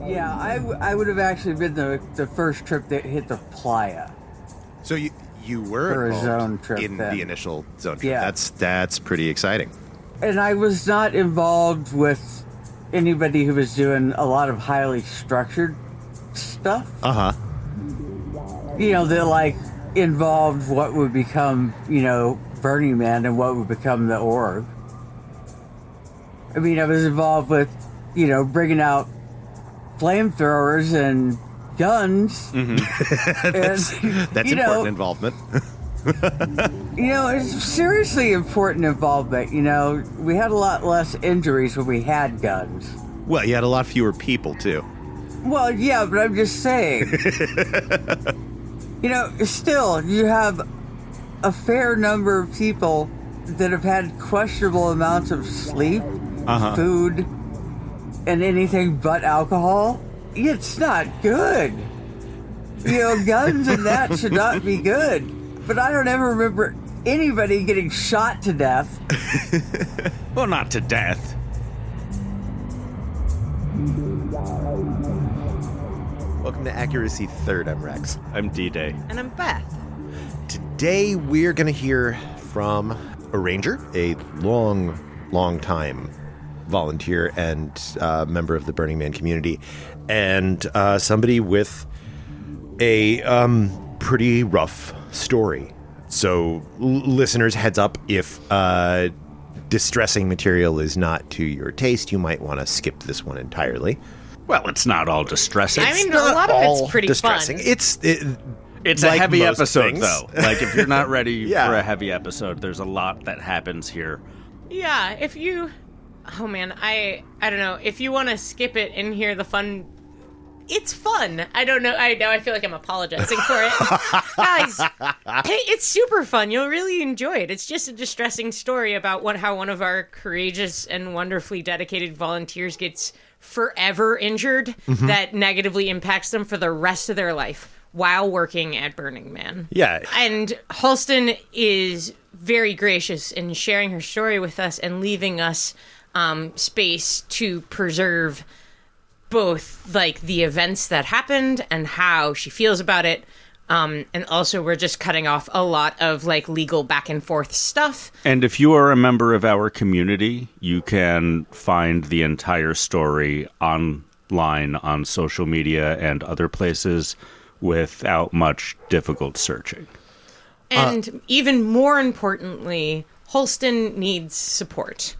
Yeah, I would have actually been the first trip that hit the playa. So you were For a involved zone trip in then. the initial zone trip. Yeah. That's pretty exciting. And I was not involved with anybody who was doing a lot of highly structured stuff. Uh-huh. That like involved what would become, Burning Man and what would become the org. I mean, I was involved with, bringing out flamethrowers and guns. Mm-hmm. That's important involvement. It's seriously important involvement. We had a lot less injuries when we had guns. Well, you had a lot fewer people, too. Well, yeah, but I'm just saying. Still, you have a fair number of people that have had questionable amounts of sleep, food, and anything but alcohol. It's not good. Guns and that should not be good. But I don't ever remember anybody getting shot to death. Well, not to death. Welcome to Accuracy Third. I'm Rex. I'm D-Day. And I'm Beth. Today we're going to hear from a ranger, a long time volunteer and member of the Burning Man community, and somebody with a pretty rough story. So listeners, heads up, if distressing material is not to your taste, you might want to skip this one entirely. Well, it's not all distressing. I mean, a lot of it's pretty distressing. fun. It's like a heavy most episode, things. though. Like, if you're not ready Yeah. for a heavy episode, there's a lot that happens here. Yeah, if you... Oh, man, I don't know. If you want to skip it and hear the fun... It's fun. I don't know. I feel like I'm apologizing for it. Guys, hey, it's super fun. You'll really enjoy it. It's just a distressing story about how one of our courageous and wonderfully dedicated volunteers gets forever injured that negatively impacts them for the rest of their life while working at Burning Man. Yeah. And Halston is very gracious in sharing her story with us and leaving us space to preserve both like the events that happened and how she feels about it. And also we're just cutting off a lot of like legal back and forth stuff. And if you are a member of our community, you can find the entire story online on social media and other places without much difficult searching. And even more importantly, Halston needs support.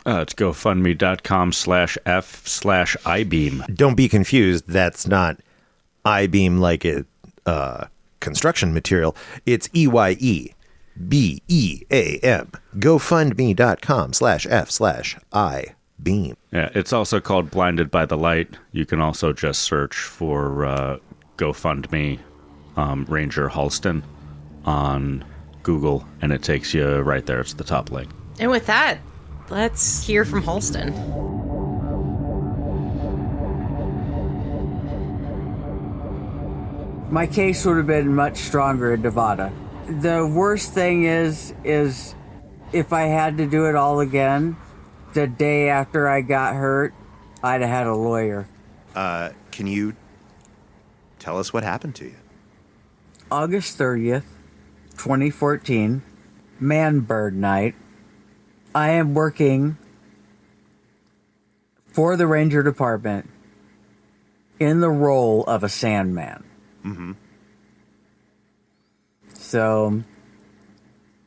It's GoFundMe.com/F/iBeam. Don't be confused. That's not I-beam like it construction material. It's EYEBEAM. GoFundMe.com/F/iBeam. Yeah, it's also called Blinded by the Light. You can also just search for GoFundMe Ranger Halston on Google, and it takes you right there. It's the top link. And with that, let's hear from Halston. My case would have been much stronger in Nevada. The worst thing is if I had to do it all again, the day after I got hurt, I'd have had a lawyer. Can you tell us what happened to you? August 30th, 2014, Man-Bird Night. I am working for the Ranger Department in the role of a Sandman. Mm-hmm. So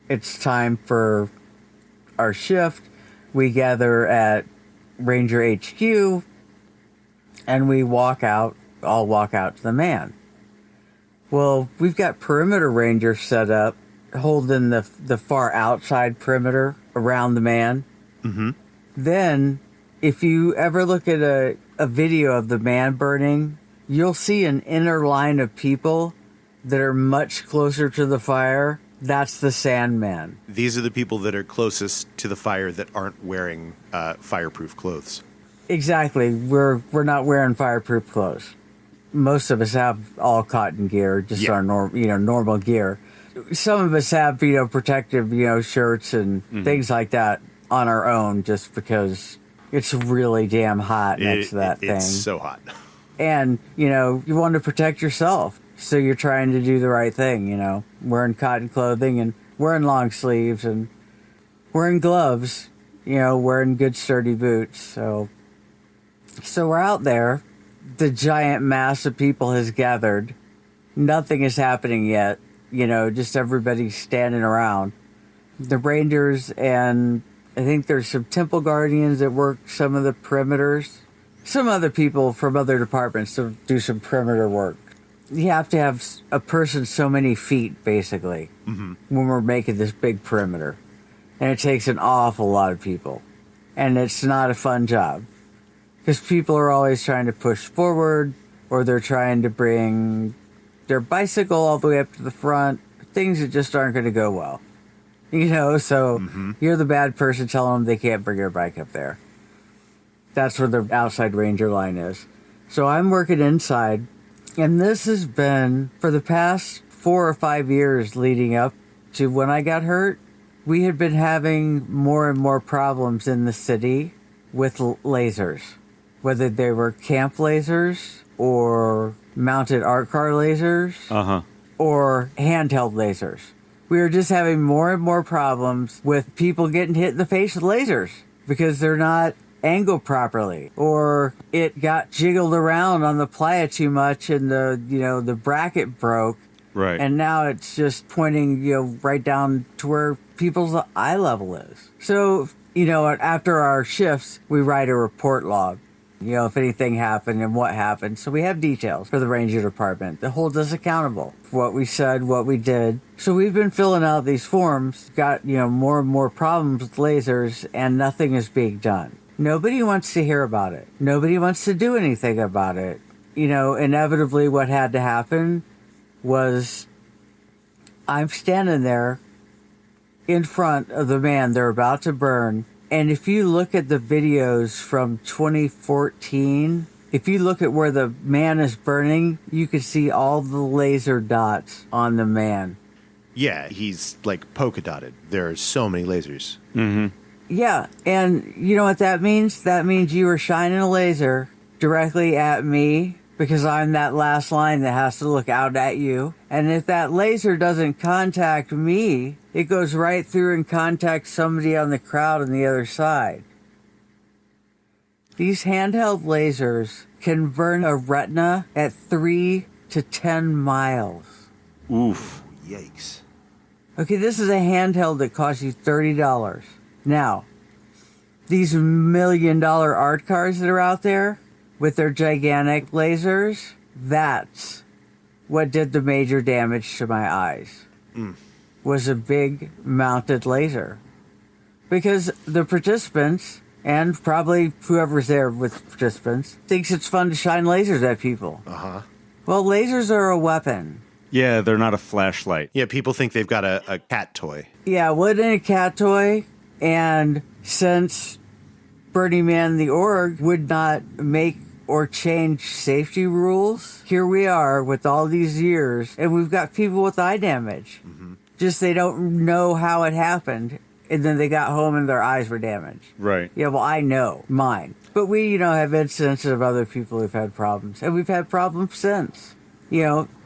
it's time for our shift. We gather at Ranger HQ and we walk out. I'll walk out to the man. Well, we've got perimeter rangers set up holding the far outside perimeter around the man. Mm-hmm. Then, if you ever look at a video of the man burning, you'll see an inner line of people that are much closer to the fire. That's the Sandman. These are the people that are closest to the fire that aren't wearing fireproof clothes. Exactly. We're not wearing fireproof clothes. Most of us have all cotton gear, just our normal gear. Some of us have protective shirts and things like that on our own, just because It's really damn hot next to that thing. It's so hot. And, you want to protect yourself. So you're trying to do the right thing, wearing cotton clothing and wearing long sleeves and wearing gloves, wearing good sturdy boots. So we're out there. The giant mass of people has gathered. Nothing is happening yet. Just everybody standing around. The Rangers and I think there's some temple guardians that work some of the perimeters. Some other people from other departments to do some perimeter work. You have to have a person so many feet, basically, when we're making this big perimeter. And it takes an awful lot of people. And it's not a fun job. Because people are always trying to push forward, or they're trying to bring their bicycle all the way up to the front. Things that just aren't going to go well. So you're the bad person telling them they can't bring their bike up there. That's where the outside ranger line is. So I'm working inside, and this has been, for the past 4 or 5 years leading up to when I got hurt, we had been having more and more problems in the city with lasers. Whether they were camp lasers, or mounted art car lasers, or handheld lasers. We were just having more and more problems with people getting hit in the face with lasers because they're not angled properly, or it got jiggled around on the playa too much and the bracket broke. Right. And now it's just pointing, right down to where people's eye level is. So, after our shifts, we write a report log. If anything happened and what happened. So we have details for the ranger department that holds us accountable for what we said, what we did. So we've been filling out these forms, got, more and more problems with lasers, and nothing is being done. Nobody wants to hear about it. Nobody wants to do anything about it. Inevitably what had to happen was I'm standing there in front of the man they're about to burn. And if you look at the videos from 2014, if you look at where the man is burning, you can see all the laser dots on the man. Yeah, he's like polka dotted. There are so many lasers. Yeah, and you know what that means? That means you were shining a laser directly at me because I'm that last line that has to look out at you. And if that laser doesn't contact me, it goes right through and contacts somebody on the crowd on the other side. These handheld lasers can burn a retina at 3 to 10 miles. Oof. Yikes. Okay, this is a handheld that costs you $30. Now, these $1 million art cars that are out there with their gigantic lasers, that's what did the major damage to my eyes. Was a big mounted laser. Because the participants, and probably whoever's there with participants, thinks it's fun to shine lasers at people. Well, lasers are a weapon. Yeah, they're not a flashlight. Yeah, people think they've got a cat toy. Yeah, well, it ain't a cat toy. And since Burning Man the org would not make or change safety rules, here we are with all these years, and we've got people with eye damage. Just they don't know how it happened, and then they got home and their eyes were damaged. Right. Yeah, well, I know mine. But we, have instances of other people who've had problems, and we've had problems since.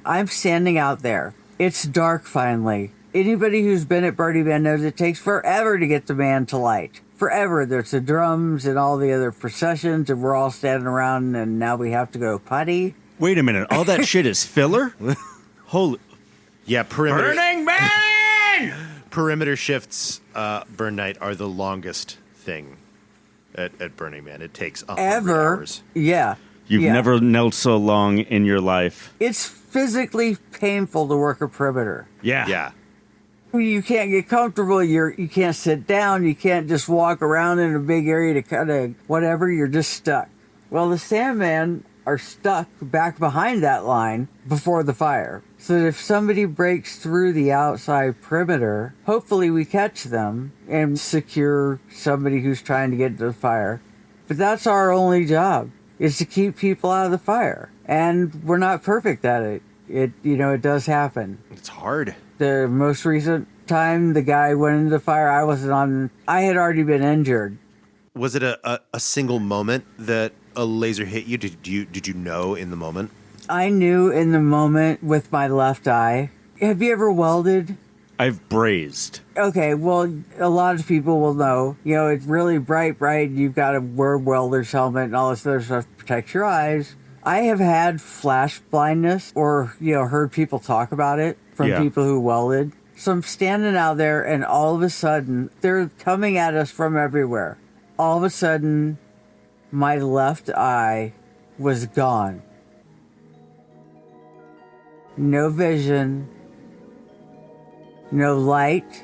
I'm standing out there. It's dark finally. Anybody who's been at Burning Man knows it takes forever to get the man to light. Forever. There's the drums and all the other processions, and we're all standing around, and now we have to go putty. Wait a minute. All that shit is filler? Holy. Yeah, perimeter. Burning Man! Perimeter shifts, burn night, are the longest thing at Burning Man. It takes 100 hours. Yeah. You've never knelt so long in your life. It's physically painful to work a perimeter. Yeah. Yeah. You can't get comfortable. You can't sit down. You can't just walk around in a big area to kind of whatever. You're just stuck. Well, the Sandmen are stuck back behind that line before the fire. So that if somebody breaks through the outside perimeter, hopefully we catch them and secure somebody who's trying to get to the fire. But that's our only job, is to keep people out of the fire. And we're not perfect at it. It does happen. It's hard. The most recent time the guy went into the fire, I had already been injured. Was it a single moment that a laser hit you? Did you know in the moment? I knew in the moment with my left eye. Have you ever welded? I've brazed. Okay, well, a lot of people will know. You know, it's really bright. You've got to wear a welder's helmet and all this other stuff to protect your eyes. I have had flash blindness or, heard people talk about it from people who welded. So I'm standing out there and all of a sudden, they're coming at us from everywhere. All of a sudden, my left eye was gone. No vision. No light,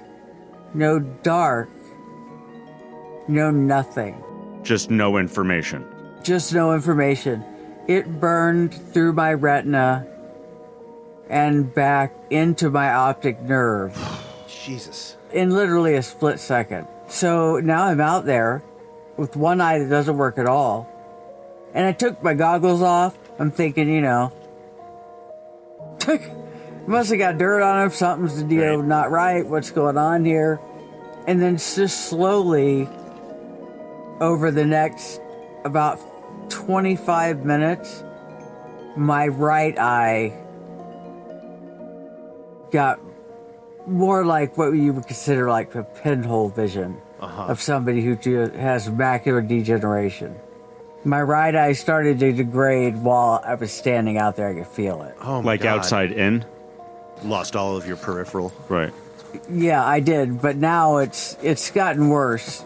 no dark, no nothing. Just no information. Just no information. It burned through my retina and back into my optic nerve. Jesus. In literally a split second. So now I'm out there with one eye that doesn't work at all. And I took my goggles off. I'm thinking, must have got dirt on him. Something's not right. What's going on here? And then just slowly, over the next about 25 minutes, my right eye got more like what you would consider like a pinhole vision of somebody who has macular degeneration. My right eye started to degrade while I was standing out there. I could feel it. Oh my like God. outside in? Lost all of your peripheral. Right. Yeah, I did, but now it's gotten worse.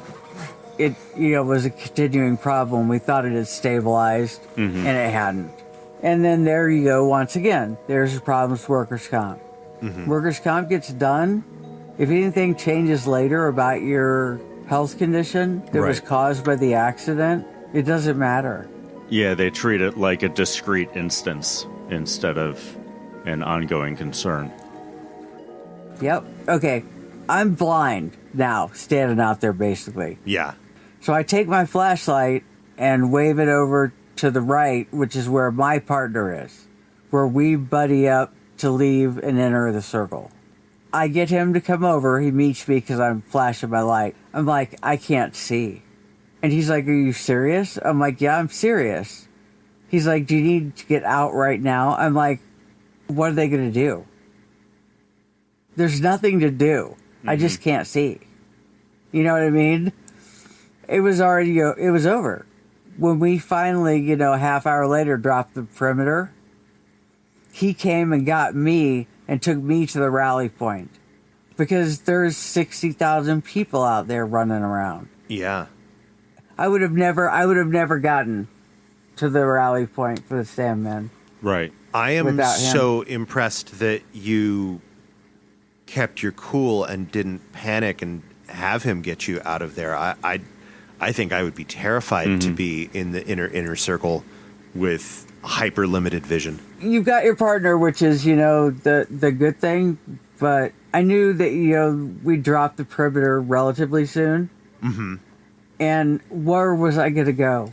It was a continuing problem. We thought it had stabilized, and it hadn't. And then there you go once again. There's the problems with workers' comp. Workers' comp gets done. If anything changes later about your health condition that was caused by the accident, it doesn't matter. Yeah, they treat it like a discrete instance instead of an ongoing concern. Yep. Okay. I'm blind now, standing out there basically. Yeah. So I take my flashlight and wave it over to the right, which is where my partner is, where we buddy up to leave and enter the circle. I get him to come over. He meets me because I'm flashing my light. I'm like, I can't see. And he's like, are you serious? I'm like, yeah, I'm serious. He's like, do you need to get out right now? I'm like, what are they going to do? There's nothing to do. I just can't see. You know what I mean? It was already, it was over. When we finally, a half hour later dropped the perimeter, he came and got me and took me to the rally point. Because there's 60,000 people out there running around. Yeah. I would have never gotten to the rally point for the Sandmen. Right. I am without him. so impressed that you kept your cool and didn't panic and have him get you out of there. I think I would be terrified to be in the inner circle with hyper limited vision. You've got your partner, which is, the good thing, but I knew that, we dropped the perimeter relatively soon. Mm-hmm. And where was I going to go?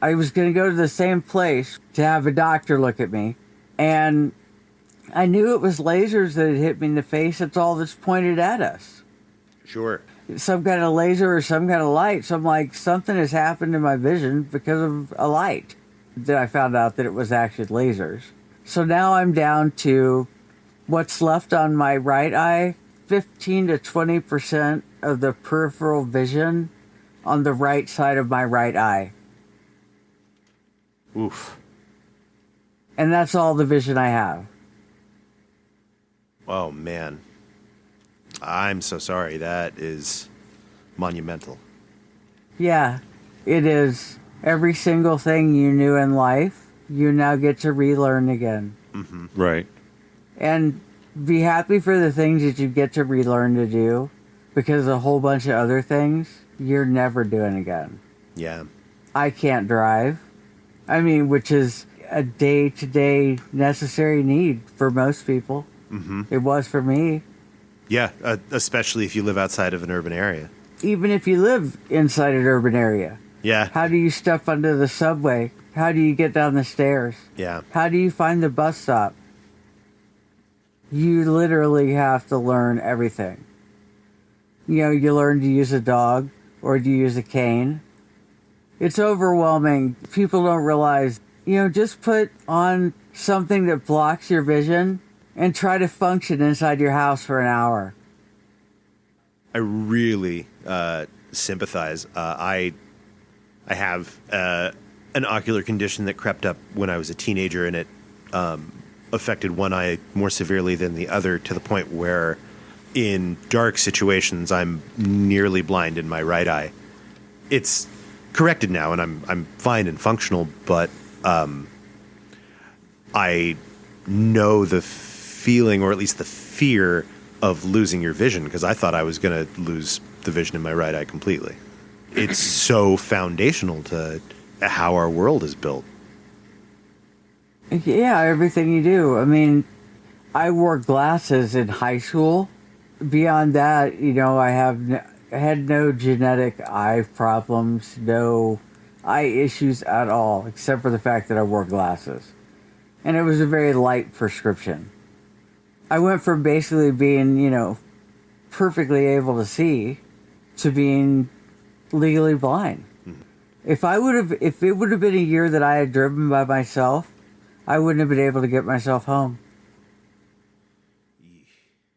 I was going to go to the same place to have a doctor look at me. And I knew it was lasers that had hit me in the face. It's all that's pointed at us. Sure. Some kind of laser or some kind of light. So I'm like, something has happened to my vision because of a light. Then I found out that it was actually lasers. So now I'm down to what's left on my right eye, 15 to 20% of the peripheral vision on the right side of my right eye. Oof. And that's all the vision I have. Oh, man. I'm so sorry. That is monumental. Yeah, it is. Every single thing you knew in life, you now get to relearn again. Mm-hmm. Right. And be happy for the things that you get to relearn to do, because a whole bunch of other things you're never doing again. Yeah. I can't drive. Which is a day-to-day necessary need for most people. Mm-hmm. It was for me. Yeah, especially if you live outside of an urban area. Even if you live inside an urban area. Yeah. How do you step under the subway? How do you get down the stairs? Yeah. How do you find the bus stop? You literally have to learn everything. You learn to use a dog or do you use a cane? It's overwhelming. People don't realize, just put on something that blocks your vision and try to function inside your house for an hour. I really sympathize. I have an ocular condition that crept up when I was a teenager, and it affected one eye more severely than the other, to the point where in dark situations I'm nearly blind in my right eye. It's corrected now, and I'm fine and functional, but I know the feeling, or at least the fear, of losing your vision, because I thought I was going to lose the vision in my right eye completely. It's so foundational to how our world is built. Yeah, everything you do. I mean, I wore glasses in high school. Beyond that, I had no genetic eye problems, no eye issues at all, except for the fact that I wore glasses. And it was a very light prescription. I went from basically being, perfectly able to see to being legally blind. If it would have been a year that I had driven by myself, I wouldn't have been able to get myself home.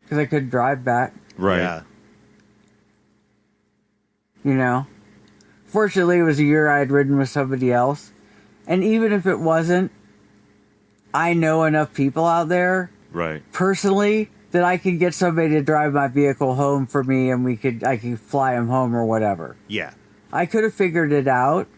Because I couldn't drive back. Right. Yeah. Fortunately, it was a year I had ridden with somebody else. And even if it wasn't, I know enough people out there, Right. personally, that I could get somebody to drive my vehicle home for me, and I could fly them home or whatever. Yeah. I could have figured it out,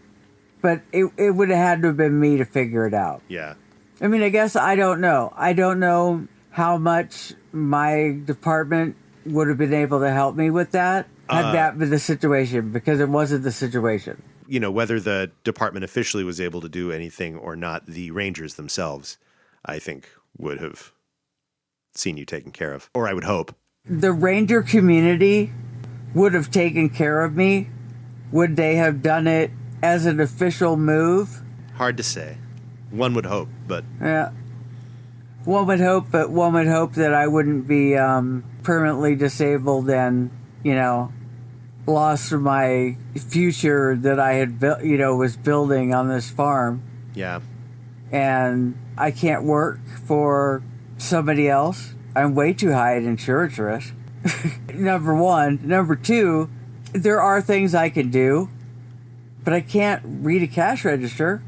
but it would have had to have been me to figure it out. Yeah. I mean, I guess I don't know. I don't know how much my department would have been able to help me with that had that been the situation, because it wasn't the situation. Whether the department officially was able to do anything or not, the Rangers themselves, I think, would have seen you taken care of. Or I would hope. The Ranger community would have taken care of me. Would they have done it as an official move? Hard to say. One would hope, but... Yeah. One would hope, but one would hope that I wouldn't be permanently disabled and, lost my future that I had built, was building on this farm. Yeah. And I can't work for somebody else. I'm way too high at insurance risk. Number one. Number two, there are things I can do, but I can't read a cash register.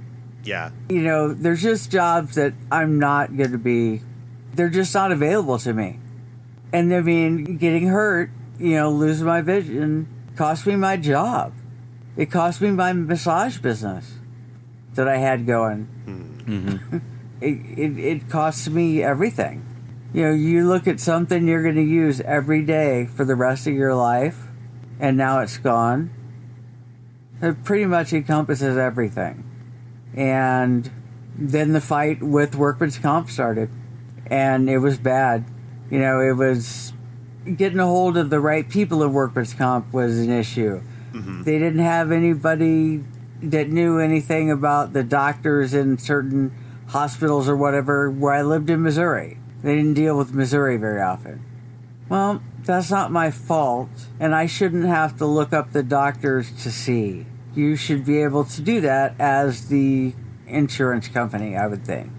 Yeah. There's just jobs that I'm not going to be, they're just not available to me. And I mean, getting hurt, losing my vision cost me my job. It cost me my massage business that I had going. Mm-hmm. It costs me everything. You look at something you're going to use every day for the rest of your life, and now it's gone. It pretty much encompasses everything. And then the fight with workman's comp started, and it was bad. It was getting a hold of the right people in workman's comp was an issue. Mm-hmm. They didn't have anybody that knew anything about the doctors in certain hospitals or whatever where I lived in Missouri. They didn't deal with Missouri very often. Well, that's not my fault, and I shouldn't have to look up the doctors to see. You should be able to do that as the insurance company, I would think.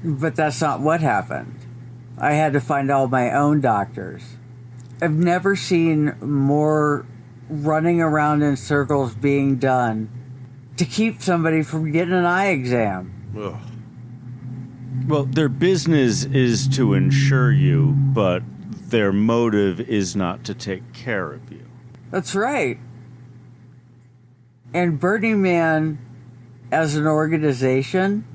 But that's not what happened. I had to find all my own doctors. I've never seen more running around in circles being done to keep somebody from getting an eye exam. Ugh. Well, their business is to insure you, but their motive is not to take care of you. That's right. And Burning Man, as an organization,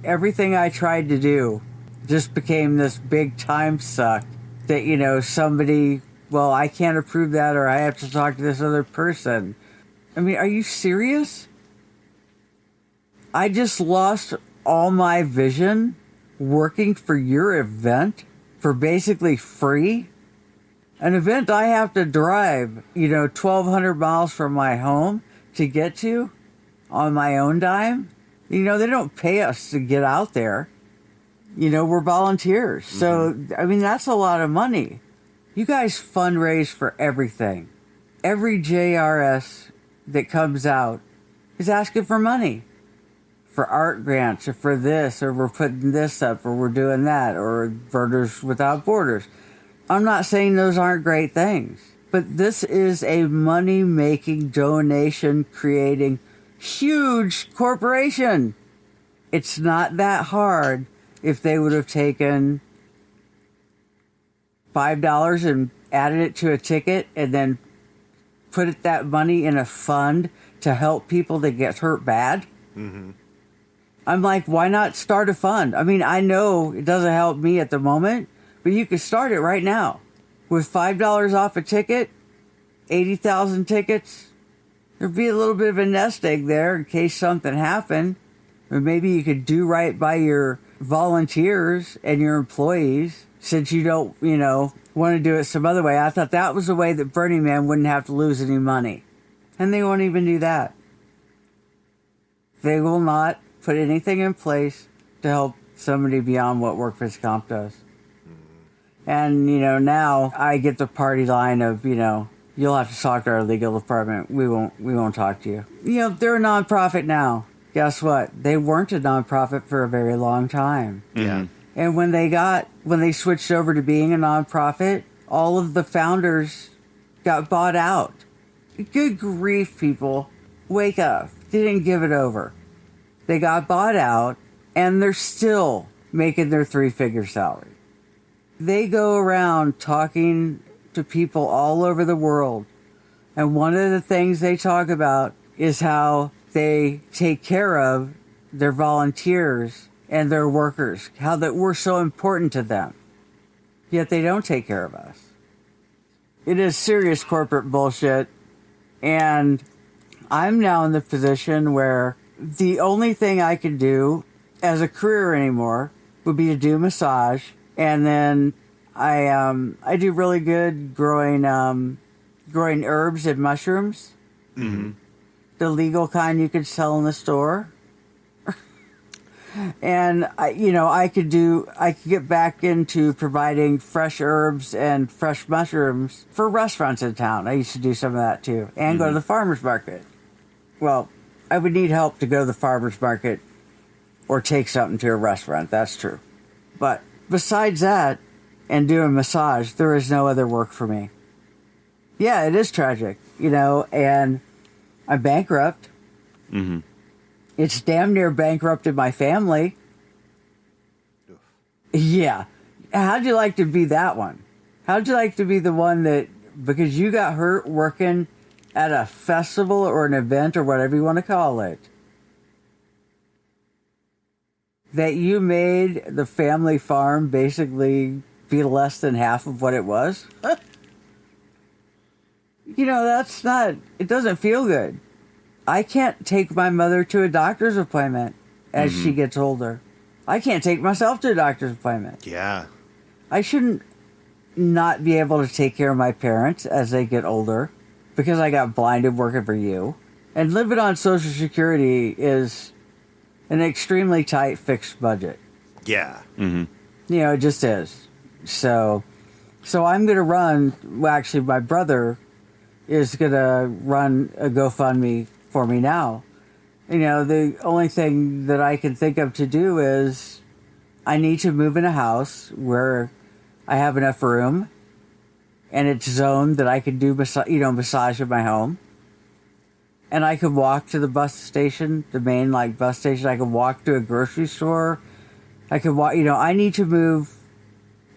everything I tried to do just became this big time suck that, somebody, well, I can't approve that, or I have to talk to this other person. I mean, are you serious? I just lost all my vision working for your event for basically free. An event I have to drive, 1,200 miles from my home to get to on my own dime. They don't pay us to get out there. We're volunteers. So, I mean, that's a lot of money. You guys fundraise for everything. every JRS that comes out is asking for money. For art grants, or for this, or we're putting this up, or we're doing that, or Birders Without Borders. I'm not saying those aren't great things, but this is a money-making, donation-creating, huge corporation. It's not that hard if they would have taken $5 and added it to a ticket and then put that money in a fund to help people that get hurt bad. Mm-hmm. I'm like, why not start a fund? I mean, I know it doesn't help me at the moment, but you could start it right now. With $5 off a ticket, 80,000 tickets, there'd be a little bit of a nest egg there in case something happened. Or maybe you could do right by your volunteers and your employees since you don't, want to do it some other way. I thought that was a way that Burning Man wouldn't have to lose any money. And they won't even do that. They will not put anything in place to help somebody beyond what workers' comp does. And, now I get the party line of, you'll have to talk to our legal department. We won't talk to you. They're a nonprofit now. Guess what? They weren't a nonprofit for a very long time. Yeah. And when they switched over to being a nonprofit, all of the founders got bought out. Good grief, people. Wake up. They didn't give it over. They got bought out, and they're still making their 3-figure salary. They go around talking to people all over the world, and one of the things they talk about is how they take care of their volunteers and their workers, how that we're so important to them, yet they don't take care of us. It is serious corporate bullshit, and I'm now in the position where the only thing I could do as a career anymore would be to do massage, and then I do really good growing herbs and mushrooms. Mm-hmm. The legal kind you could sell in the store. And I could get back into providing fresh herbs and fresh mushrooms for restaurants in town. I used to do some of that too, and go to the farmer's market. Well, I would need help to go to the farmer's market or take something to a restaurant. That's true. But besides that, and doing massage, there is no other work for me. Yeah, it is tragic, and I'm bankrupt. Mm-hmm. It's damn near bankrupted my family. Yeah. How'd you like to be that one? How'd you like to be the one that, because you got hurt working at a festival or an event or whatever you want to call it, that you made the family farm basically be less than half of what it was? That's not, it doesn't feel good. I can't take my mother to a doctor's appointment as she gets older. I can't take myself to a doctor's appointment. Yeah. I shouldn't not be able to take care of my parents as they get older because I got blinded working for you. And living on Social Security is an extremely tight fixed budget. Yeah. Mm-hmm. It just is. So I'm going to run, well, actually my brother is going to run a GoFundMe for me now. The only thing that I can think of to do is I need to move in a house where I have enough room and it's zoned that I can do massage in my home. And I can walk to the bus station, the main bus station. I can walk to a grocery store. I can walk, I need to move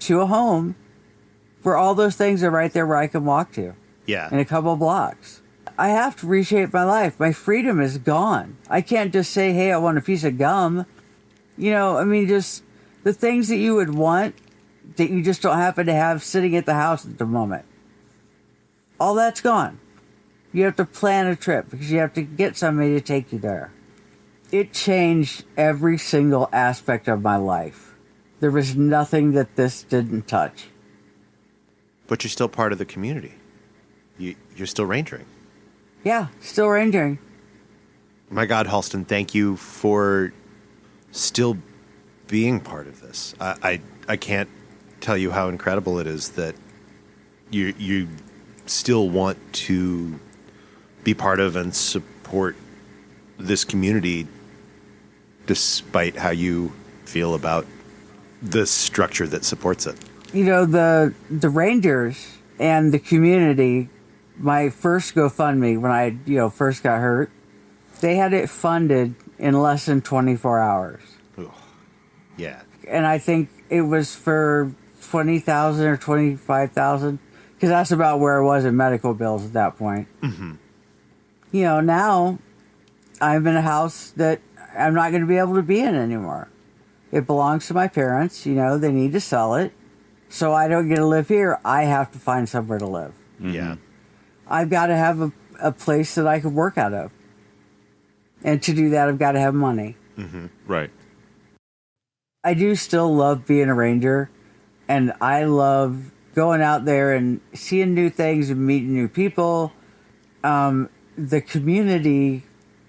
to a home where all those things are right there where I can walk to. Yeah. In a couple of blocks. I have to reshape my life. My freedom is gone. I can't just say, hey, I want a piece of gum. Just the things that you would want that you just don't happen to have sitting at the house at the moment. All that's gone. You have to plan a trip because you have to get somebody to take you there. It changed every single aspect of my life. There was nothing that this didn't touch. But you're still part of the community. You're still rangering. Yeah, still rangering. My God, Halston, thank you for still being part of this. I can't tell you how incredible it is that you still want to be part of and support this community despite how you feel about the structure that supports it? You know, the Rangers and the community, my first GoFundMe when I, first got hurt, they had it funded in less than 24 hours. Ugh. Yeah. And I think it was for 20,000 or 25,000, because that's about where it was in medical bills at that point. Mm-hmm. Now I'm in a house that I'm not going to be able to be in anymore. It belongs to my parents. They need to sell it. So I don't get to live here. I have to find somewhere to live. Mm-hmm. Yeah. I've got to have a place that I can work out of. And to do that, I've got to have money. Mm-hmm. Right. I do still love being a ranger. And I love going out there and seeing new things and meeting new people. The community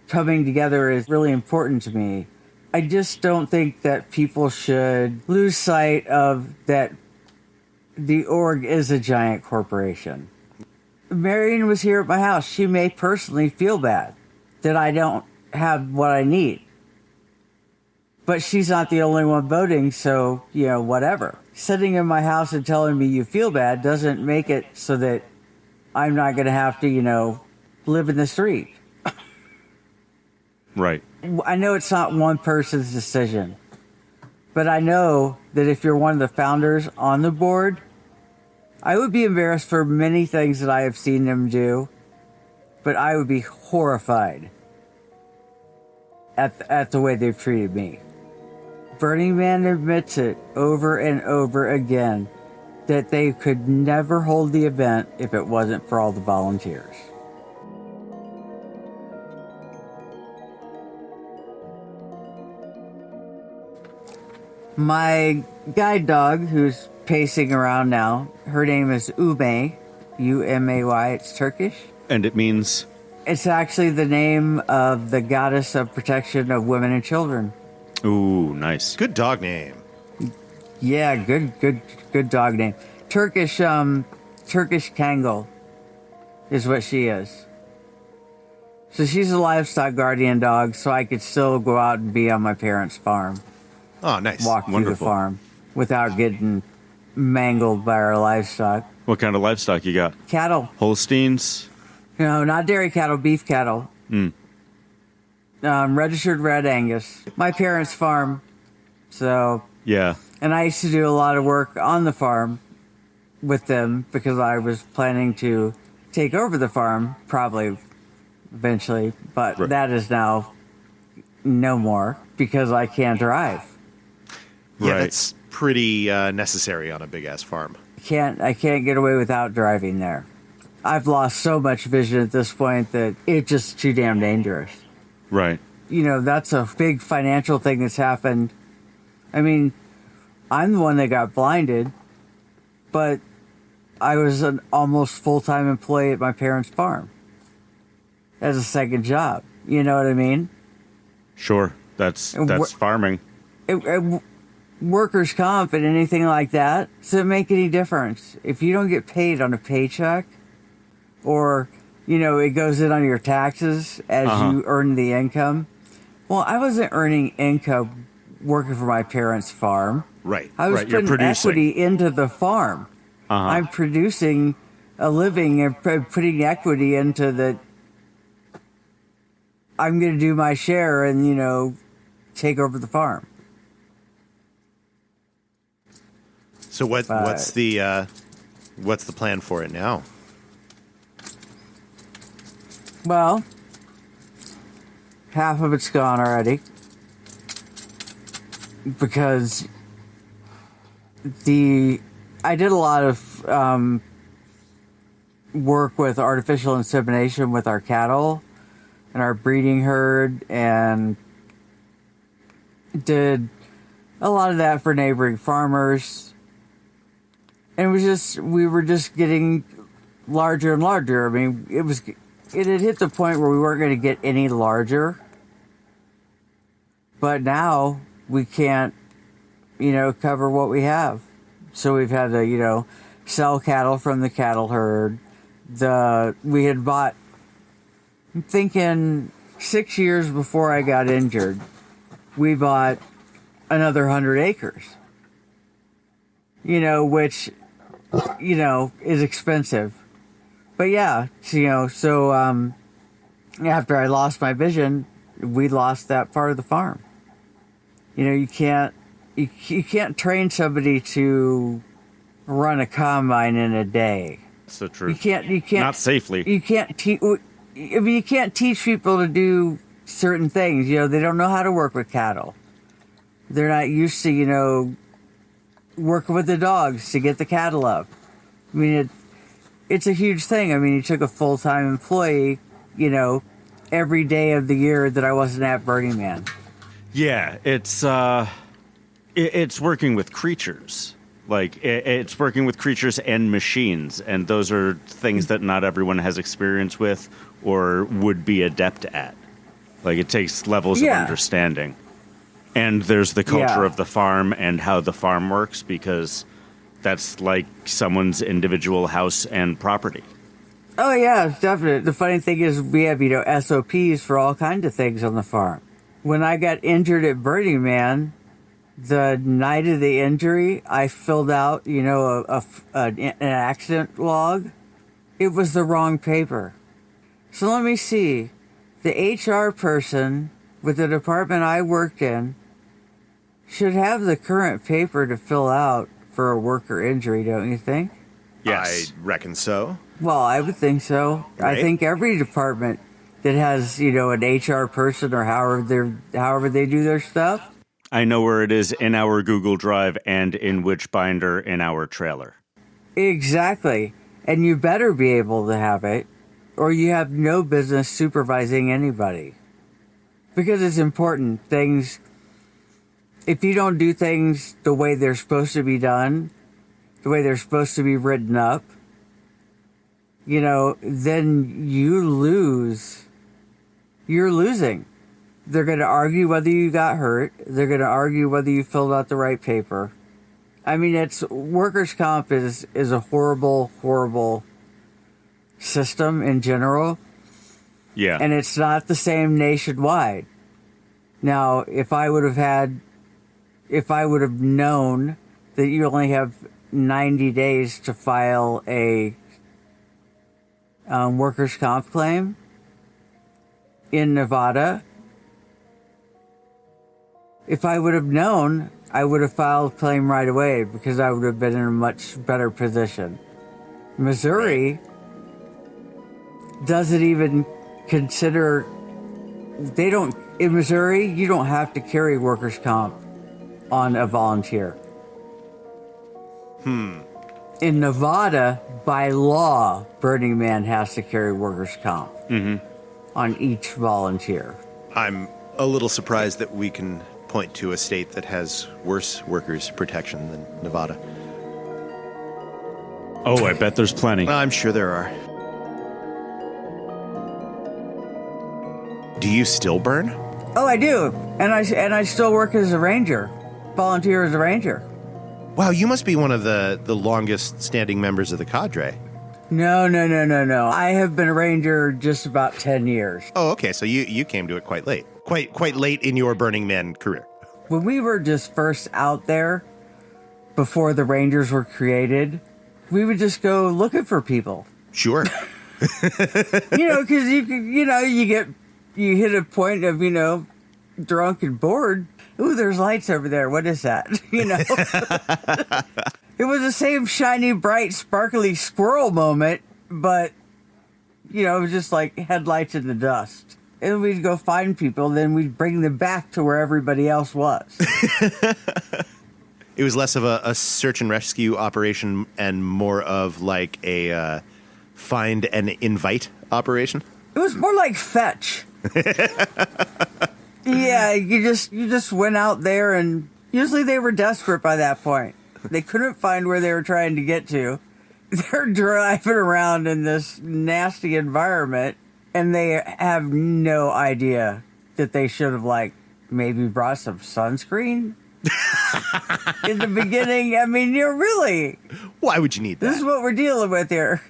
coming together is really important to me. I just don't think that people should lose sight of that the org is a giant corporation. Marion was here at my house. She may personally feel bad that I don't have what I need. But she's not the only one voting, so, whatever. Sitting in my house and telling me you feel bad doesn't make it so that I'm not going to have to, live in the street. Right. I know it's not one person's decision, but I know that if you're one of the founders on the board, I would be embarrassed for many things that I have seen them do, but I would be horrified at the way they've treated me. Burning Man admits it over and over again that they could never hold the event if it wasn't for all the volunteers. My guide dog, who's pacing around now, her name is Umay, U-M-A-Y, it's Turkish. And it means? It's actually the name of the goddess of protection of women and children. Ooh, nice. Good dog name. Yeah, good dog name. Turkish Kangal is what she is. So she's a livestock guardian dog, so I could still go out and be on my parents' farm. Oh, nice. Walk Wonderful. through the farm without getting mangled by our livestock. What kind of livestock you got? Cattle. Holsteins? No, not dairy cattle, beef cattle. Registered Red Angus. My parents' farm. So, Yeah. and I used to do a lot of work on the farm with them because I was planning to take over the farm, probably eventually, but Right. that is now no more because I can't drive. Yeah, Right. that's pretty necessary on a big-ass farm. I can't get away without driving there. I've lost so much vision at this point that it's just too damn dangerous. Right. That's a big financial thing that's happened. I mean, I'm the one that got blinded, but I was an almost full-time employee at my parents' farm as a second job. You know what I mean? Sure. That's farming. Workers' comp and anything like that, does it make any difference? If you don't get paid on a paycheck, or, it goes in on your taxes as you earn the income. Well, I wasn't earning income working for my parents' farm. Right. I was Right, you're putting producing. equity into the farm. I'm producing a living and putting equity into the... I'm going to do my share and, take over the farm. So what's the plan for it now? Well, half of it's gone already because I did a lot of work with artificial insemination with our cattle and our breeding herd, and did a lot of that for neighboring farmers. And we were just getting larger and larger. I mean, it had hit the point where we weren't going to get any larger. But now we can't, cover what we have. So we've had to, sell cattle from the cattle herd, We had bought, I'm thinking 6 years before I got injured, we bought another 100 acres. Which, is expensive. But yeah, so after I lost my vision, we lost that part of the farm. You can't train somebody to run a combine in a day. That's the truth. You can't Not safely. You can't you can't teach people to do certain things. They don't know how to work with cattle. They're not used to, working with the dogs to get the cattle up. I mean, it's a huge thing. I mean, you took a full-time employee, every day of the year that I wasn't at Burning Man. Yeah, it's working with creatures. Like, it's working with creatures and machines, and those are things that not everyone has experience with or would be adept at. Like, it takes levels of understanding. And there's the culture of the farm and how the farm works, because that's like someone's individual house and property. Oh, yeah, definitely. The funny thing is we have, SOPs for all kinds of things on the farm. When I got injured at Burning Man, the night of the injury, I filled out, an accident log. It was the wrong paper. So let me see. The HR person with the department I worked in should have the current paper to fill out for a worker injury, don't you think? Yes. I reckon so. Well, I would think so. Right? I think every department that has, an HR person or however they do their stuff. I know where it is in our Google Drive and in which binder in our trailer. Exactly. And you better be able to have it, or you have no business supervising anybody. Because it's important. If you don't do things the way they're supposed to be done, the way they're supposed to be written up, then you lose. You're losing. They're going to argue whether you got hurt. They're going to argue whether you filled out the right paper. I mean, workers' comp is a horrible, horrible system in general. Yeah. And it's not the same nationwide. Now, if I would have known that you only have 90 days to file a workers' comp claim in Nevada, if I would have known, I would have filed a claim right away because I would have been in a much better position. Missouri doesn't even consider, in Missouri, you don't have to carry workers' comp on a volunteer. In Nevada, by law, Burning Man has to carry workers' comp on each volunteer. I'm a little surprised that we can point to a state that has worse workers' protection than Nevada. Oh, I bet there's plenty. I'm sure there are. Do you still burn? Oh, I do, and I still work as a ranger, volunteer as a ranger. Wow, you must be one of the longest standing members of the cadre. No. I have been a ranger just about 10 years. Oh, okay, so you came to it quite late. Quite late in your Burning Man career. When we were just first out there, before the Rangers were created, we would just go looking for people. Sure. Because you hit a point of, drunk and bored. Ooh, there's lights over there. What is that? It was the same shiny, bright, sparkly squirrel moment, but, it was just like headlights in the dust. And we'd go find people, then we'd bring them back to where everybody else was. It was less of a search and rescue operation and more of like a find and invite operation. It was more like fetch. Yeah, you just went out there, and usually they were desperate by that point. They couldn't find where they were trying to get to. They're driving around in this nasty environment, and they have no idea that they should have, maybe brought some sunscreen. in the beginning, I mean, you're really, Why would you need this is that? what we're dealing with here.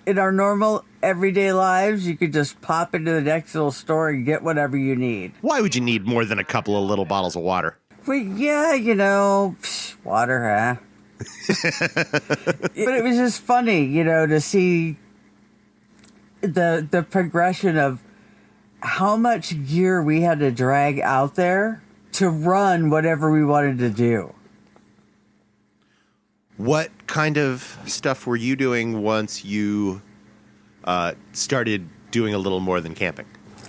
In our normal everyday lives, you could just pop into the next little store and get whatever you need. Why would you need more than a couple of little bottles of water? But yeah, water, huh? But it was just funny, to see the progression of how much gear we had to drag out there to run whatever we wanted to do. What kind of stuff were you doing once you started doing a little more than camping?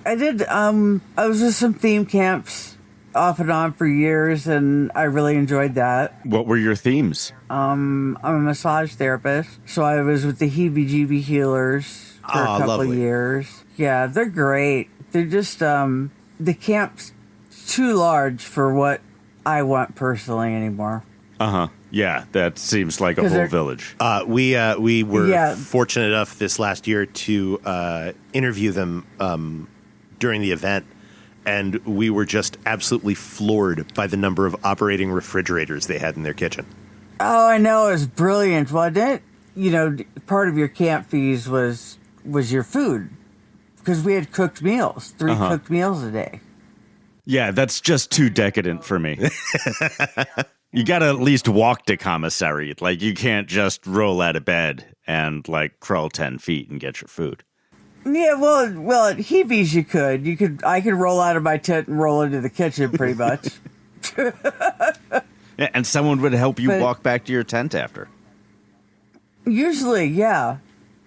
I did, I was with some theme camps off and on for years, and I really enjoyed that. What were your themes? I'm a massage therapist, so I was with the Heebie-Jeebie Healers for a couple of years. Yeah, they're great. They're just, the camp's too large for what I want personally anymore. Uh-huh. Yeah, that seems like a whole they're- village. We were Yeah. fortunate enough this last year to interview them during the event, and we were just absolutely floored by the number of operating refrigerators they had in their kitchen. Oh, I know. It was brilliant, wasn't it? Part of your camp fees was your food. Because we had cooked meals, 3 cooked meals a day. Yeah, that's just too decadent for me. You gotta at least walk to commissary. Like, you can't just roll out of bed and, crawl 10 feet and get your food. Yeah, well, at Heebie's you could. I could roll out of my tent and roll into the kitchen pretty much. Yeah, and someone would help you But- walk back to your tent after. Usually, yeah.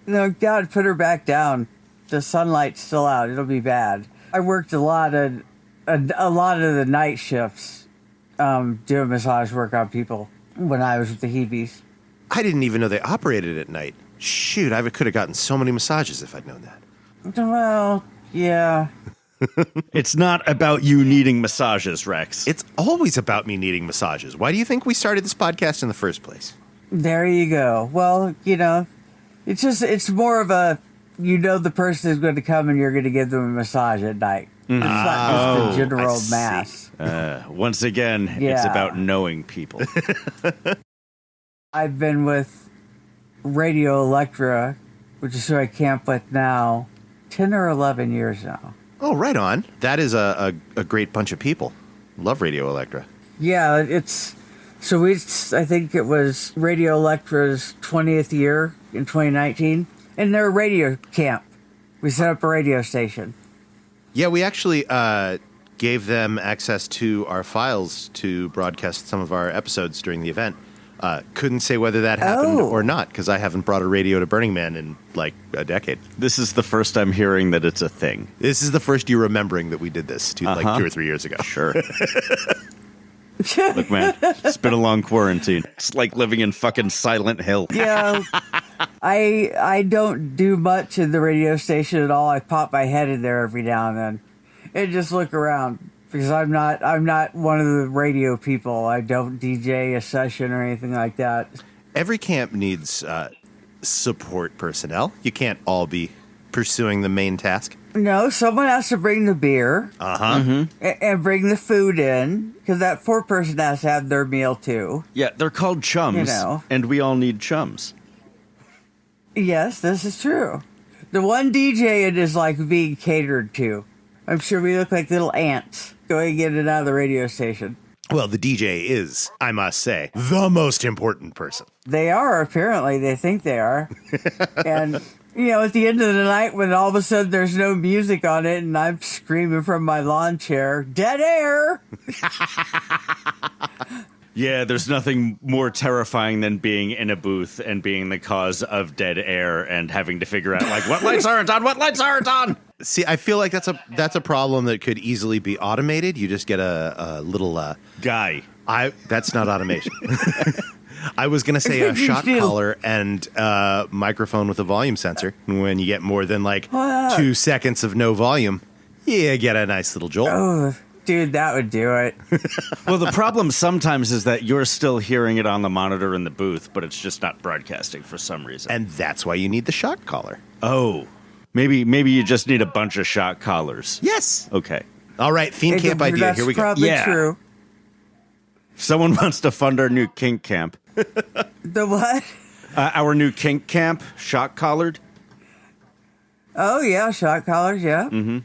God, put her back down. The sunlight's still out. It'll be bad. I worked a lot of the night shifts doing massage work on people when I was with the Heebies. I didn't even know they operated at night. Shoot, I could have gotten so many massages if I'd known that. Well, yeah. It's not about you needing massages, Rex. It's always about me needing massages. Why do you think we started this podcast in the first place? There you go. Well, it's more of a, the person is going to come and you're going to give them a massage at night. It's not just a general I see. mass. Once again, it's Yeah. about knowing people. I've been with Radio Electra, which is who I camp with now, 10 or 11 years now. Oh, right on. That is a great bunch of people. Love Radio Electra. Yeah, I think it was Radio Electra's 20th year in 2019, and they're a radio camp. We set up a radio station. Yeah, we actually gave them access to our files to broadcast some of our episodes during the event. Couldn't say whether that happened or not, because I haven't brought a radio to Burning Man in a decade. This is the first I'm hearing that it's a thing. This is the first year remembering that we did this 2 or 3 years ago. Sure. Look, man, it's been a long quarantine. It's like living in fucking Silent Hill. Yeah, I don't do much in the radio station at all. I pop my head in there every now and then and just look around because I'm not one of the radio people. I don't DJ a session or anything like that. Every camp needs support personnel. You can't all be pursuing the main task. No, someone has to bring the beer and bring the food in because that 4-person has to have their meal too. Yeah, they're called chums, and we all need chums. Yes, this is true. The one DJ it is like being catered to. I'm sure we look like little ants going in and out of the radio station. Well, the DJ is, I must say, the most important person. They are, apparently. They think they are. And, at the end of the night when all of a sudden there's no music on it and I'm screaming from my lawn chair, dead air! Yeah, there's nothing more terrifying than being in a booth and being the cause of dead air and having to figure out, what lights aren't on, what lights aren't on! See, I feel like that's a problem that could easily be automated. You just get a little... Guy. That's not automation. I was going to say a shot collar and a microphone with a volume sensor. When you get more than 2 seconds of no volume, you get a nice little jolt. Oh, dude, that would do it. Well, the problem sometimes is that you're still hearing it on the monitor in the booth, but it's just not broadcasting for some reason. And that's why you need the shot collar. Oh, maybe you just need a bunch of shot collars. Yes. Okay. All right, theme camp idea. Here we go. That's probably true. Someone wants to fund our new kink camp. The what? Our new kink camp, shock collared. Oh, yeah, shot collars, yeah. Mm-hmm.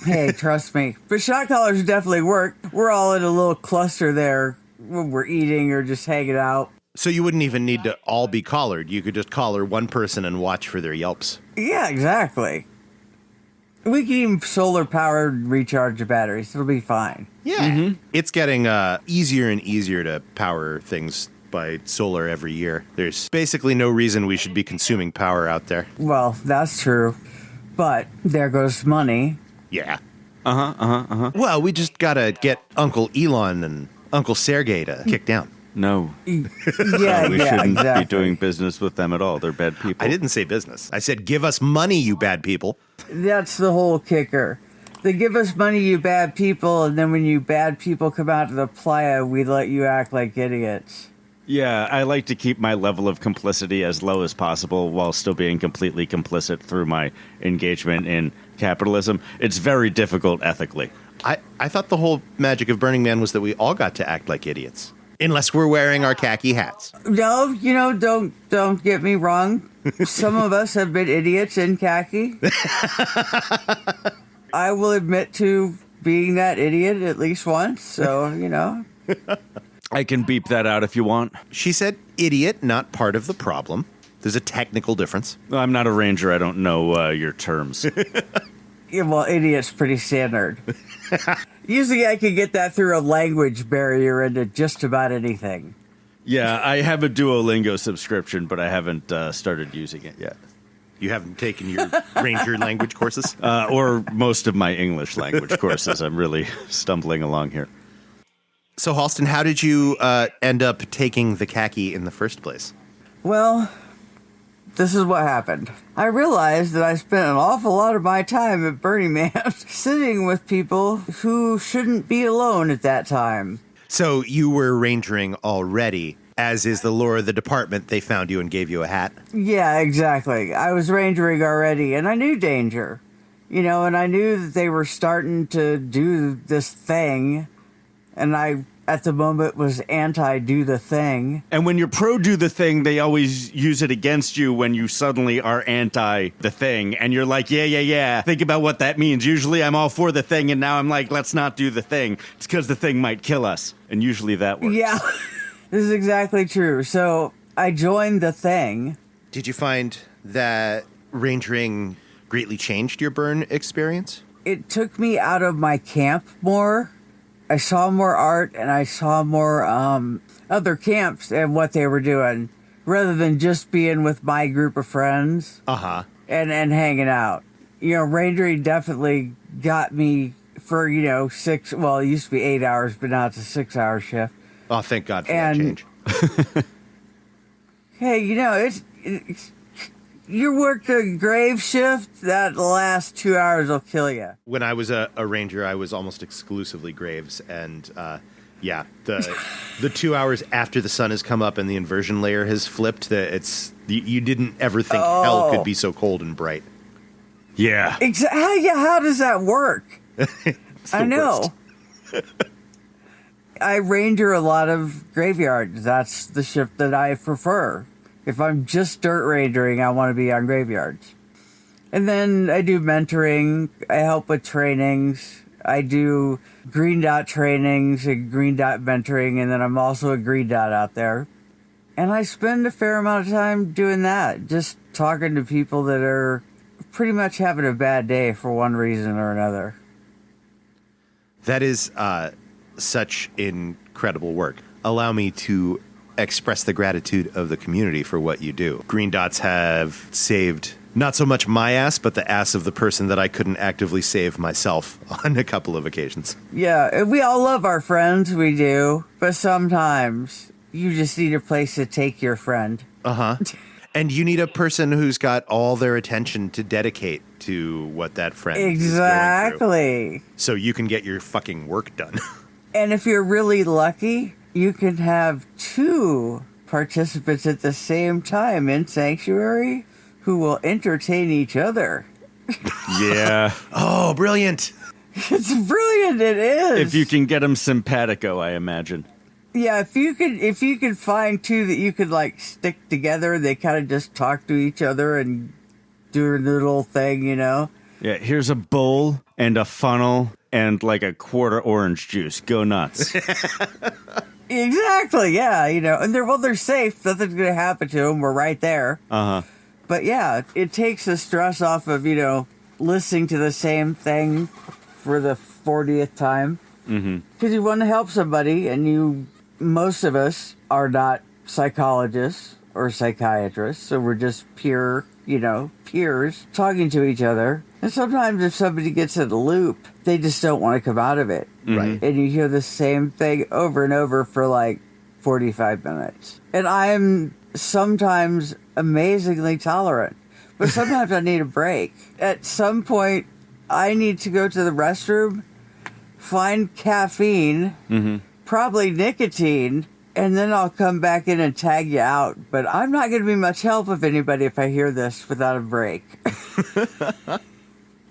Hey, trust me. But shot collars definitely work. We're all in a little cluster there when we're eating or just hanging out. So you wouldn't even need to all be collared. You could just collar one person and watch for their yelps. Yeah, exactly. We can even solar-powered recharge the batteries. It'll be fine. Yeah. Mm-hmm. It's getting easier and easier to power things by solar every year. There's basically no reason we should be consuming power out there. Well, that's true. But there goes money. Yeah. Well, we just gotta get Uncle Elon and Uncle Sergey to kick down. No. Yeah, We yeah, shouldn't exactly. be doing business with them at all. They're bad people. I didn't say business. I said give us money, you bad people. That's the whole kicker. They give us money, you bad people, and then when you bad people come out to the playa, we let you act like idiots. Yeah, I like to keep my level of complicity as low as possible while still being completely complicit through my engagement in capitalism. It's very difficult ethically. I thought the whole magic of Burning Man was that we all got to act like idiots. Unless we're wearing our khaki hats. No, don't get me wrong. Some of us have been idiots in khaki. I will admit to being that idiot at least once, so, I can beep that out if you want. She said idiot, not part of the problem. There's a technical difference. I'm not a ranger. I don't know your terms. Yeah, well, idiot's pretty standard. Usually I can get that through a language barrier into just about anything. Yeah, I have a Duolingo subscription, but I haven't started using it yet. You haven't taken your ranger language courses? Or most of my English language courses. I'm really stumbling along here. So, Halston, how did you end up taking the khaki in the first place? Well, this is what happened. I realized that I spent an awful lot of my time at Burning Man sitting with people who shouldn't be alone at that time. So you were rangering already, as is the lore of the department. They found you and gave you a hat. Yeah, exactly. I was rangering already, and I knew danger. And I knew that they were starting to do this thing, and I, at the moment, was anti-do the thing. And when you're pro-do the thing, they always use it against you when you suddenly are anti the thing. And you're like, yeah. Think about what that means. Usually I'm all for the thing, and now I'm like, let's not do the thing. It's because the thing might kill us. And usually that works. Yeah, this is exactly true. So I joined the thing. Did you find that rangering greatly changed your burn experience? It took me out of my camp more. I saw more art and I saw more other camps and what they were doing rather than just being with my group of friends and hanging out. Rangering definitely got me for, 6, well, it used to be 8 hours, but now it's a 6-hour shift. Oh, thank God for that change. Hey, it's you work the grave shift, that last 2 hours will kill you. When I was a ranger, I was almost exclusively graves, and the 2 hours after the sun has come up and the inversion layer has flipped, you didn't ever think hell could be so cold and bright. Yeah. How does that work? I know. I ranger a lot of graveyards. That's the shift that I prefer. If I'm just dirt rangering, I want to be on graveyards. And then I do mentoring. I help with trainings. I do green dot trainings and green dot mentoring. And then I'm also a green dot out there. And I spend a fair amount of time doing that. Just talking to people that are pretty much having a bad day for one reason or another. That is such incredible work. Allow me to express the gratitude of the community for what you do. Green dots have saved not so much my ass, but the ass of the person that I couldn't actively save myself on a couple of occasions. Yeah, we all love our friends, we do. But sometimes you just need a place to take your friend. And you need a person who's got all their attention to dedicate to what that friend is going through. So you can get your fucking work done. And if you're really lucky, you can have 2 participants at the same time in Sanctuary who will entertain each other. Yeah. Oh, brilliant. It's brilliant, it is. If you can get them simpatico, I imagine. Yeah, if you could find two that you could like stick together, they kind of just talk to each other and do their little thing, you know. Yeah, here's a bowl and a funnel and like a quarter orange juice. Go nuts. Exactly. Yeah, you know, and they're safe. Nothing's gonna happen to them. We're right there. But yeah, it takes the stress off of, you know, listening to the same thing for the 40th time. Because you want to help somebody, and most of us are not psychologists or psychiatrists, so we're just pure, you know, peers talking to each other. And sometimes if somebody gets in a loop, they just don't want to come out of it. Right. And you hear the same thing over and over for like 45 minutes. And I'm sometimes amazingly tolerant, but sometimes I need a break. At some point, I need to go to the restroom, find caffeine, probably nicotine, and then I'll come back in and tag you out. But I'm not going to be much help of anybody if I hear this without a break.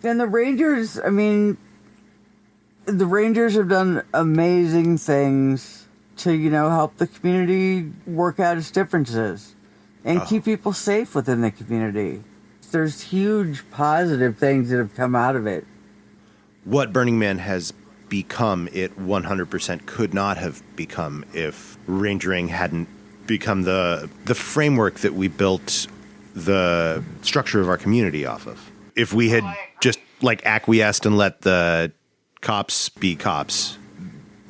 And the Rangers, I mean, the Rangers have done amazing things to, you know, help the community work out its differences and keep people safe within the community. There's huge positive things that have come out of it. What Burning Man has become, it 100% could not have become if Rangering hadn't become the framework that we built the structure of our community off of. If we had just like acquiesced and let the cops be cops,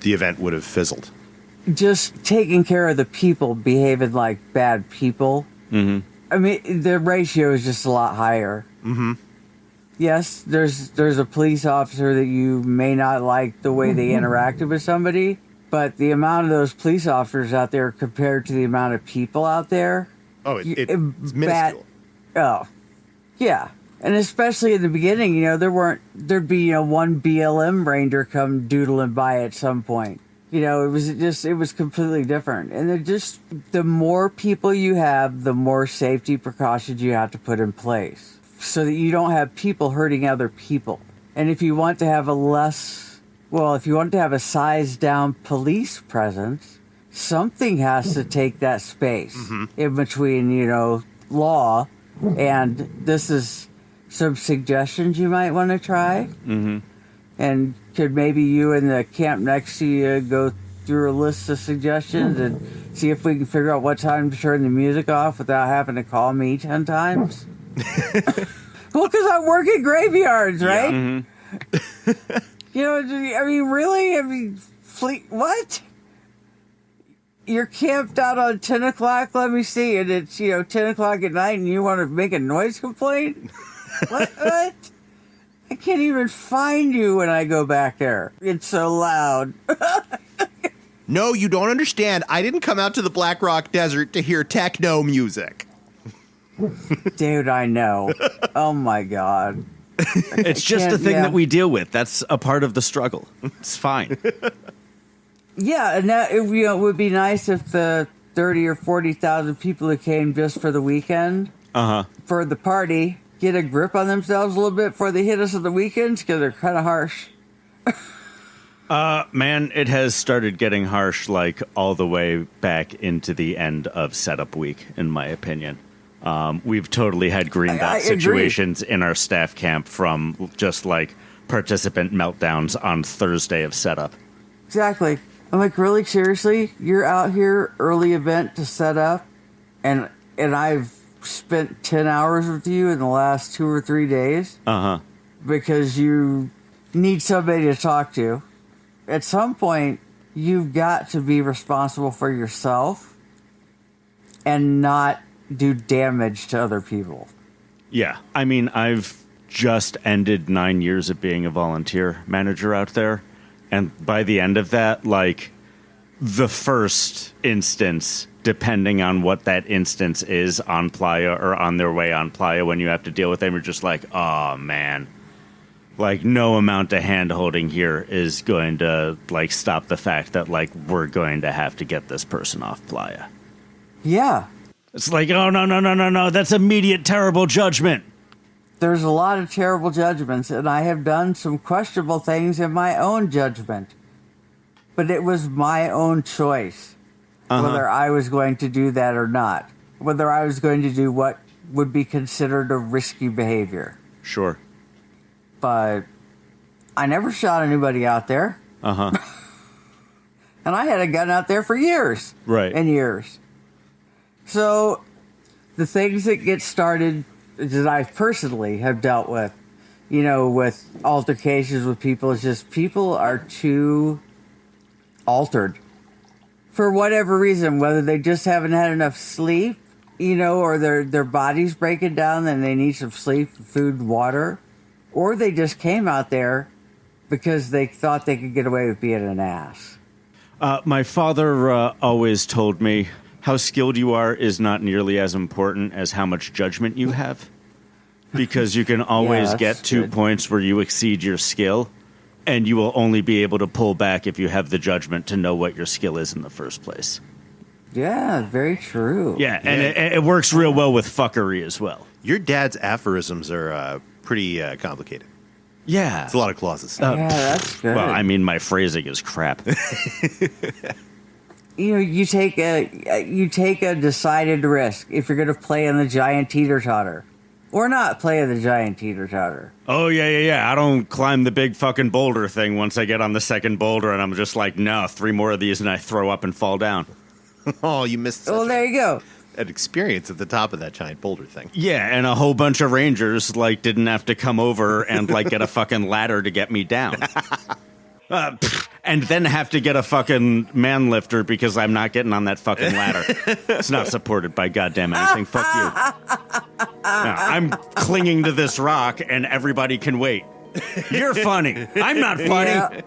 the event would have fizzled. Just taking care of the people behaving like bad people. I mean, the ratio is just a lot higher. Yes, there's a police officer that you may not like the way they interacted with somebody, but the amount of those police officers out there compared to the amount of people out there, it's minuscule. Oh, yeah. And especially in the beginning, you know, there'd be, you know, one BLM ranger come doodling by at some point. You know, it was completely different. And the more people you have, the more safety precautions you have to put in place so that you don't have people hurting other people. And if you want to have a sized down police presence, something has to take that space in between, you know, law. And this is some suggestions you might want to try. And could maybe you and the camp next to you go through a list of suggestions and see if we can figure out what time to turn the music off without having to call me 10 times? Well, because I'm working graveyards, right? You know, I mean, really? I mean, what? You're camped out on 10 o'clock, let me see, and it's, you know, 10 o'clock at night and you want to make a noise complaint? What? I can't even find you when I go back there. It's so loud. No, you don't understand. I didn't come out to the Black Rock Desert to hear techno music. Dude, I know. Oh, my God. It's just a thing that we deal with. That's a part of the struggle. It's fine. Yeah, and that, you know, it would be nice if the 30 or 40,000 people who came just for the weekend, for the party, get a grip on themselves a little bit before they hit us on the weekends, because they're kind of harsh. Man, it has started getting harsh, like, all the way back into the end of setup week, in my opinion. We've totally had green dot situations in our staff camp from just, like, participant meltdowns on Thursday of setup. Exactly. I'm like, really, seriously? You're out here early event to set up, and I've spent 10 hours with you in the last 2 or 3 days? Because you need somebody to talk to. At some point, you've got to be responsible for yourself and not do damage to other people. Yeah. I mean, I've just ended 9 years of being a volunteer manager out there. And by the end of that, like, the first instance, depending on what that instance is on Playa or on their way on Playa, when you have to deal with them, you're just like, oh, man. Like, no amount of hand-holding here is going to, like, stop the fact that, like, we're going to have to get this person off Playa. Yeah. It's like, oh, no. That's immediate terrible judgment. There's a lot of terrible judgments, and I have done some questionable things in my own judgment. but it was my own choice whether I was going to do that or not. Whether I was going to do what would be considered a risky behavior. Sure. But I never shot anybody out there. And I had a gun out there for years. Right. And years. So the things that get started that I personally have dealt with, you know, with altercations with people, is just people are too altered. For whatever reason, whether they just haven't had enough sleep, you know, or their body's breaking down and they need some sleep, food, water, or they just came out there because they thought they could get away with being an ass. My father always told me how skilled you are is not nearly as important as how much judgment you have. Because you can always get to good. points where you exceed your skill, and you will only be able to pull back if you have the judgment to know what your skill is in the first place. Yeah, very true. Yeah, and it works real well with fuckery as well. Your dad's aphorisms are pretty complicated. Yeah. It's a lot of clauses. Yeah, that's good. Well, I mean, my phrasing is crap. You know, you take a decided risk if you're going to play in the giant teeter-totter. Or not play in the giant teeter-totter. Oh, yeah. I don't climb the big fucking boulder thing once I get on the second boulder, and I'm just like, no, 3 more of these, and I throw up and fall down. Oh, you missed Well, there you go. an experience at the top of that giant boulder thing. Yeah, and a whole bunch of rangers, like, didn't have to come over and, like, get a fucking ladder to get me down. And then have to get a fucking man lifter because I'm not getting on that fucking ladder. It's not supported by goddamn anything. Fuck you. No, I'm clinging to this rock and everybody can wait. You're funny. I'm not funny. Yeah.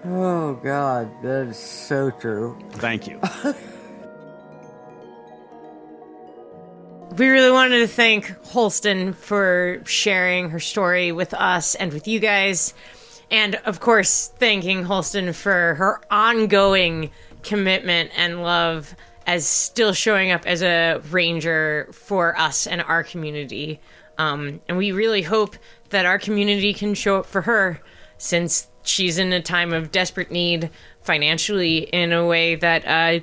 Oh, God. That is so true. Thank you. We really wanted to thank Holston for sharing her story with us and with you guys. And, of course, thanking Holston for her ongoing commitment and love as still showing up as a ranger for us and our community. And we really hope that our community can show up for her since she's in a time of desperate need financially in a way that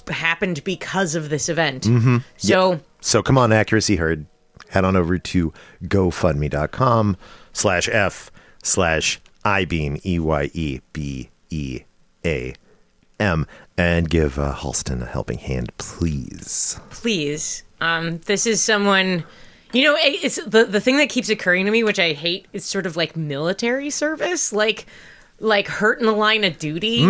happened because of this event. Mm-hmm. So, So come on, Accuracy Herd. Head on over to GoFundMe.com/F/IBeam, EYEBEAM, and give Halston a helping hand, please. please. This is someone, you know, it's the thing that keeps occurring to me, which I hate, is sort of like military service, like hurt in the line of duty.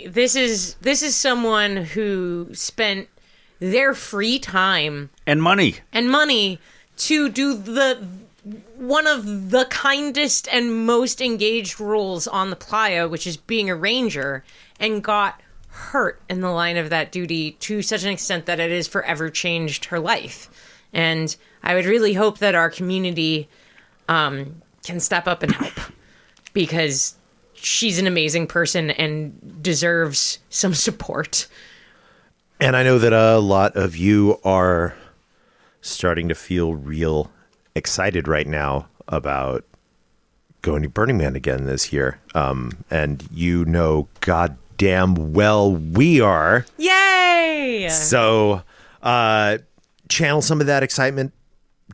This is someone who spent their free time And money. to do one of the kindest and most engaged roles on the playa, which is being a ranger, and got hurt in the line of that duty to such an extent that it has forever changed her life. And I would really hope that our community can step up and help, because she's an amazing person and deserves some support. And I know that a lot of you are starting to feel real excited right now about going to Burning Man again this year. And you know goddamn well we are. Yay! So channel some of that excitement,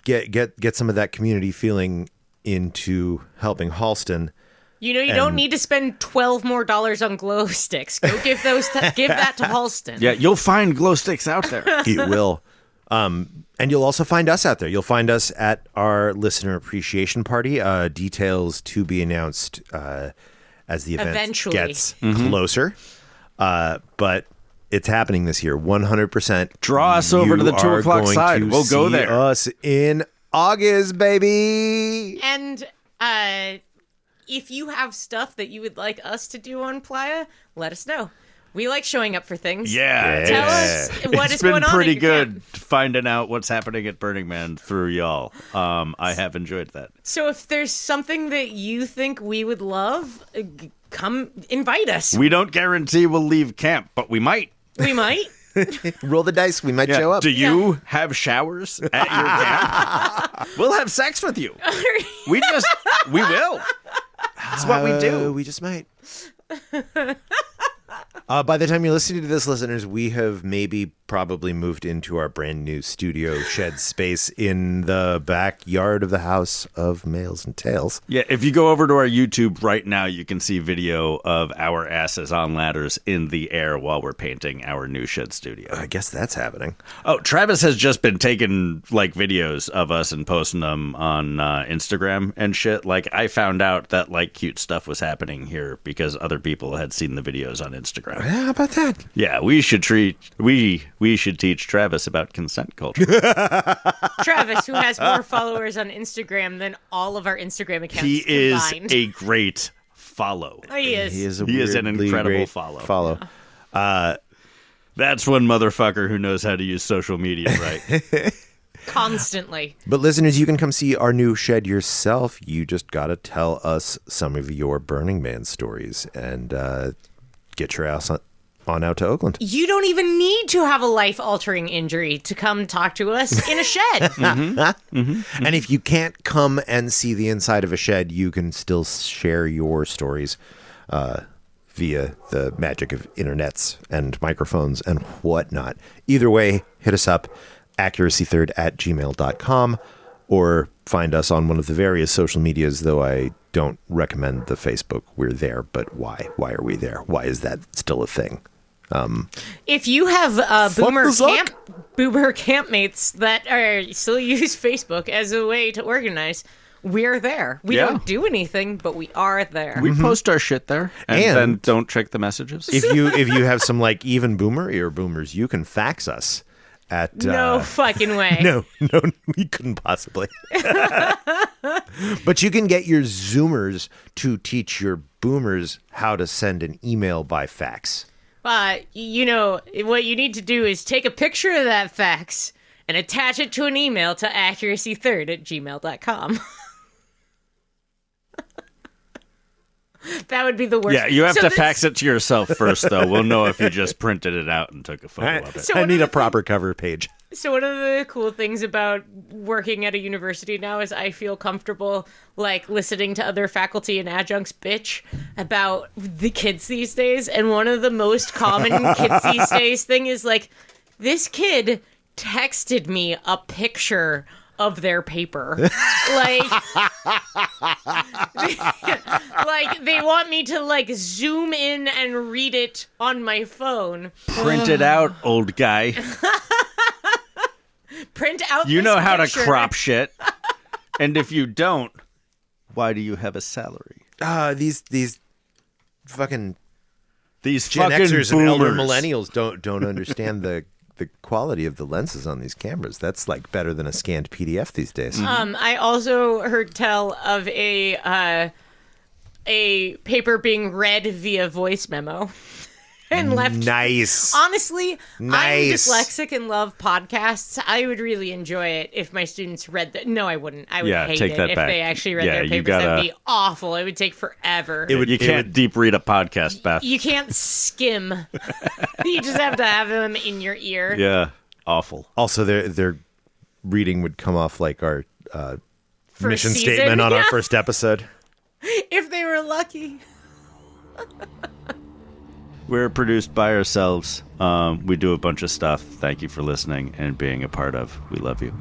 get some of that community feeling into helping Halston. You know, you don't need to spend $12 more on glow sticks. Go give give that to Halston. Yeah, you'll find glow sticks out there. It will. And you'll also find us out there. You'll find us at our listener appreciation party. Details to be announced as the event Eventually. gets closer. But it's happening this year, 100%. Draw us over to the 2 o'clock side. We'll go there. Us in August, baby. And if you have stuff that you would like us to do on Playa, let us know. We like showing up for things. Yeah. Tell us what is going on. It's been pretty at your good camp. finding out what's happening at Burning Man through y'all. I have enjoyed that. So if there's something that you think we would love, come invite us. We don't guarantee we'll leave camp, but we might. We might. Roll the dice. We might show up. Do you have showers at your camp? We'll have sex with you. We will. That's what we do. We just might. By the time you're listening to this, listeners, we have probably moved into our brand new studio shed space in the backyard of the House of Males and Tails. Yeah, if you go over to our YouTube right now, you can see video of our asses on ladders in the air while we're painting our new shed studio. I guess that's happening. Oh, Travis has just been taking like videos of us and posting them on Instagram and shit. Like, I found out that like cute stuff was happening here because other people had seen the videos on Instagram. Yeah, how about that? Yeah, we should teach Travis about consent culture. Travis, who has more followers on Instagram than all of our Instagram accounts He combined. is a great follow. Oh, he is. He is an incredible great follow. That's one motherfucker who knows how to use social media right. Constantly. But listeners, you can come see our new shed yourself. You just got to tell us some of your Burning Man stories and get your ass on out to Oakland. You don't even need to have a life-altering injury to come talk to us in a shed. And if you can't come and see the inside of a shed, you can still share your stories via the magic of internets and microphones and whatnot. Either way, hit us up, accuracythird@gmail.com, or find us on one of the various social medias, though I don't recommend the Facebook. We're there, but why? Why are we there? Why is that still a thing? If you have boomer the Zuck. campmates that still use Facebook as a way to organize, we're there. We Yeah. don't do anything, but we are there. We post our shit there and And- then don't check the messages. If you have some like even boomer ear boomers, you can fax us at No fucking way. No, we couldn't possibly. But you can get your Zoomers to teach your boomers how to send an email by fax. You know, what you need to do is take a picture of that fax and attach it to an email to accuracythird@gmail.com. That would be the worst. Yeah, you have So to this- fax it to yourself first, though. We'll know if you just printed it out and took a photo of it. So I one need of a the proper cover page. So one of the cool things about working at a university now is I feel comfortable like listening to other faculty and adjuncts bitch about the kids these days. And one of the most common kids these days thing is like, this kid texted me a picture of their paper. Like, like they want me to like zoom in and read it on my phone. Print it out, old guy. Print out You this know how picture. to crop shit. And if you don't, why do you have a salary? These fucking These Gen fucking Xers boomers. and elder millennials don't understand the quality of the lenses on these cameras. That's like better than a scanned PDF these days. I also heard tell of a paper being read via voice memo and left. Nice. Honestly, Nice. I'm dyslexic and love podcasts. I would really enjoy it if my students read that. No, I wouldn't. I would Yeah, hate take it that if back. they actually read Yeah, their you papers. gotta- That'd be awful. It would take forever. You can't deep read a podcast, Beth. You can't skim. You just have to have them in your ear. Yeah, awful. Also, their reading would come off like our mission season, statement on our yeah. first episode. If they were lucky. We're produced by ourselves. We do a bunch of stuff. Thank you for listening and being a part of. We love you.